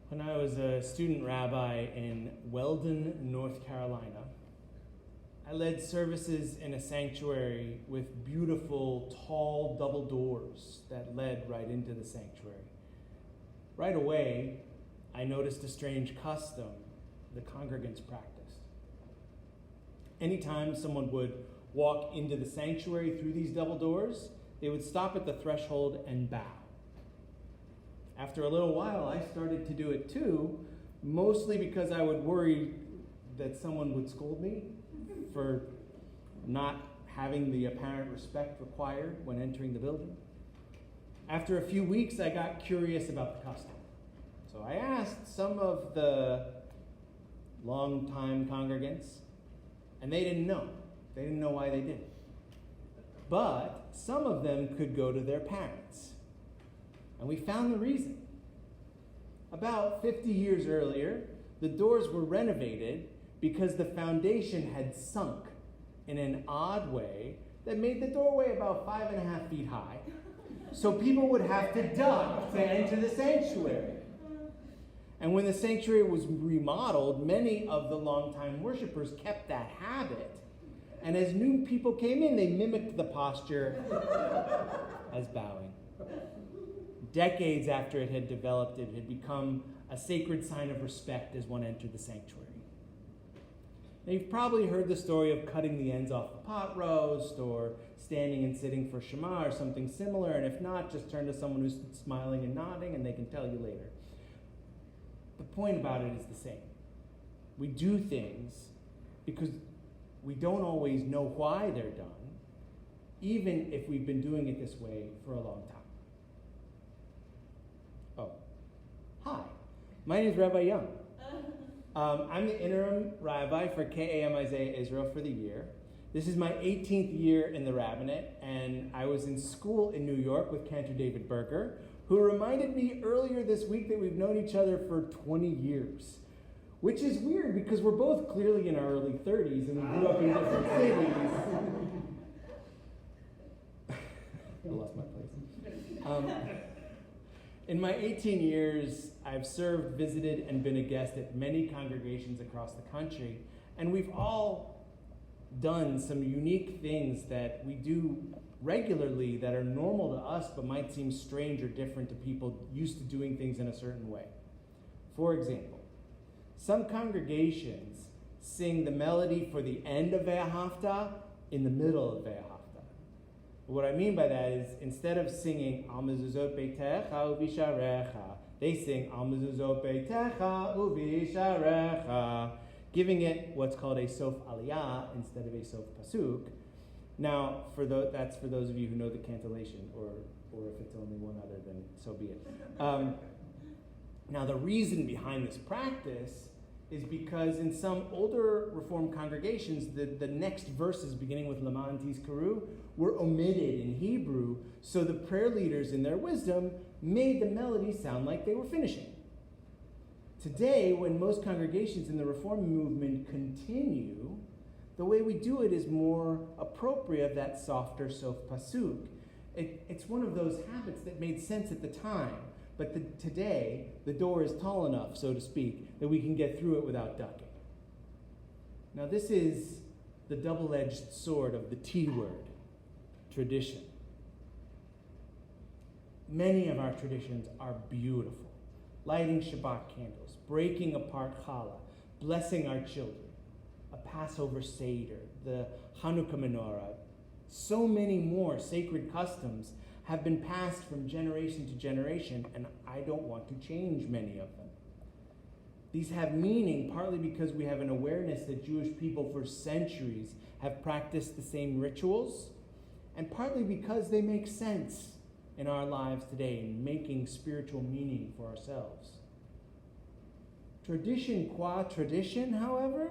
When I was a student rabbi in Weldon, North Carolina, I led services in a sanctuary with beautiful, tall double doors that led right into the sanctuary. Right away, I noticed a strange custom the congregants practiced. Anytime someone would walk into the sanctuary through these double doors, they would stop at the threshold and bow. After a little while, I started to do it too, mostly because I would worry that someone would scold me for not having the apparent respect required when entering the building. After a few weeks, I got curious about the custom. So I asked some of the longtime congregants, and they didn't know. They didn't know why they did it. But some of them could go to their parents. And we found the reason. About 50 years earlier, the doors were renovated because the foundation had sunk in an odd way that made the doorway about 5.5 feet high. So people would have to duck to enter the sanctuary. And when the sanctuary was remodeled, many of the longtime worshipers kept that habit. And as new people came in, they mimicked the posture as bowing. Decades after it had developed, it had become a sacred sign of respect as one entered the sanctuary. Now, you've probably heard the story of cutting the ends off the pot roast or standing and sitting for Shema or something similar, and if not, just turn to someone who's smiling and nodding and they can tell you later. The point about it is the same. We do things because we don't always know why they're done, even if we've been doing it this way for a long time. Oh, hi. My name is Rabbi Young. I'm the interim rabbi for KAM Isaiah Israel for the year. This is my 18th year in the rabbinate, and I was in school in New York with Cantor David Berger, who reminded me earlier this week that we've known each other for 20 years, which is weird because we're both clearly in our early 30s and we grew up in different cities. I lost my place. In my 18 years, I've served, visited, and been a guest at many congregations across the country, and we've all done some unique things that we do regularly that are normal to us but might seem strange or different to people used to doing things in a certain way. For example, some congregations sing the melody for the end of Ve'ahavta in the middle of Ve'ahavta. What I mean by that is, instead of singing Al Mezuzot Beitecha Uvisharecha, they sing Al Mezuzot Beitecha Uvisharecha, giving it what's called a Sof Aliyah instead of a Sof Pasuk. Now, that's for those of you who know the cantillation, or if it's only one other, then so be it. Now, the reason behind this practice is because in some older Reformed congregations, the next verses beginning with Leman Tizkaru were omitted in Hebrew, so the prayer leaders in their wisdom made the melody sound like they were finishing. Today, when most congregations in the Reform movement continue, the way we do it is more appropriate of that softer Sof Pasuk. It's one of those habits that made sense at the time, but today, the door is tall enough, so to speak, that we can get through it without ducking. Now, this is the double-edged sword of the T word, tradition. Many of our traditions are beautiful. Lighting Shabbat candles, breaking apart challah, blessing our children, a Passover Seder, the Hanukkah menorah. So many more sacred customs have been passed from generation to generation, and I don't want to change many of them. These have meaning partly because we have an awareness that Jewish people for centuries have practiced the same rituals, and partly because they make sense in our lives today, in making spiritual meaning for ourselves. Tradition qua tradition, however,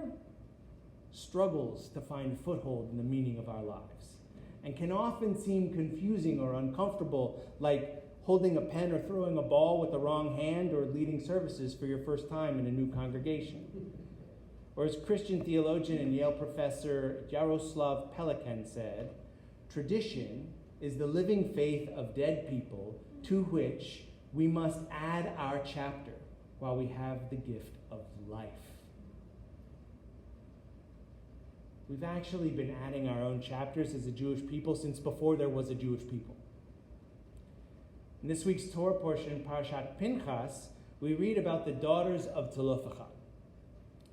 struggles to find foothold in the meaning of our lives, and can often seem confusing or uncomfortable, like holding a pen or throwing a ball with the wrong hand or leading services for your first time in a new congregation. Or as Christian theologian and Yale professor Jaroslav Pelikan said, tradition is the living faith of dead people to which we must add our chapter while we have the gift of life. We've actually been adding our own chapters as a Jewish people since before there was a Jewish people. In this week's Torah portion, Parashat Pinchas, we read about the daughters of Zelophehad.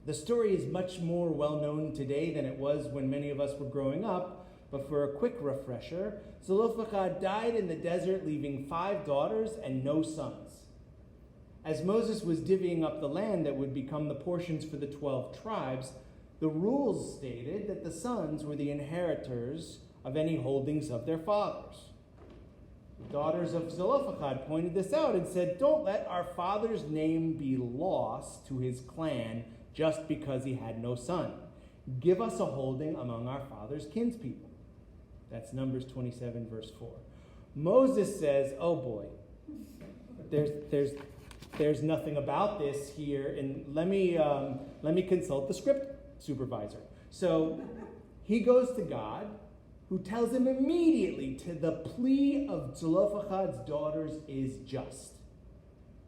The story is much more well known today than it was when many of us were growing up, but for a quick refresher, Zelophehad died in the desert, leaving 5 daughters and no sons. As Moses was divvying up the land that would become the portions for the 12 tribes, the rules stated that the sons were the inheritors of any holdings of their fathers. The daughters of Zelophehad pointed this out and said, "Don't let our father's name be lost to his clan just because he had no son. Give us a holding among our father's kinspeople." That's Numbers 27, verse 4. Moses says, "Oh boy, there's nothing about this here, and let me consult the script supervisor." So he goes to God, who tells him immediately to the plea of Zelophehad's daughters is just.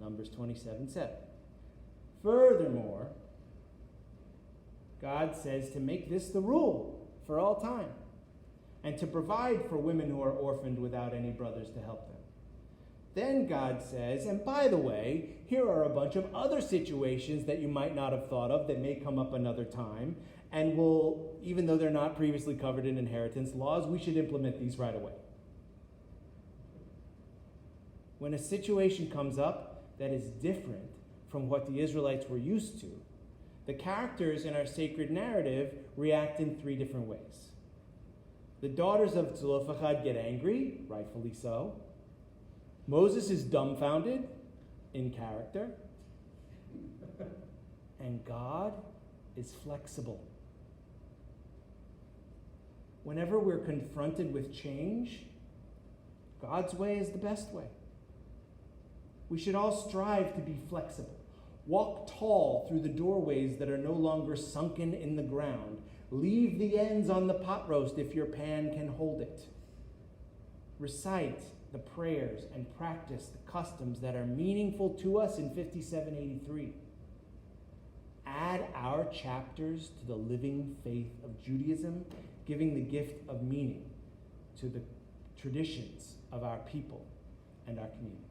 Numbers 27:7. Furthermore, God says to make this the rule for all time, and to provide for women who are orphaned without any brothers to help them. Then God says, and by the way, here are a bunch of other situations that you might not have thought of that may come up another time, and will, even though they're not previously covered in inheritance laws, we should implement these right away. When a situation comes up that is different from what the Israelites were used to, the characters in our sacred narrative react in 3 different ways. The daughters of Zelophehad get angry, rightfully so. Moses is dumbfounded, in character. And God is flexible. Whenever we're confronted with change, God's way is the best way. We should all strive to be flexible. Walk tall through the doorways that are no longer sunken in the ground. Leave the ends on the pot roast if your pan can hold it. Recite the prayers and practice the customs that are meaningful to us in 5783. Add our chapters to the living faith of Judaism, giving the gift of meaning to the traditions of our people and our community.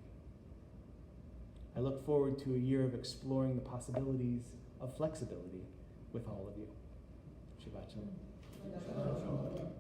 I look forward to a year of exploring the possibilities of flexibility with all of you. Shabbat Shalom.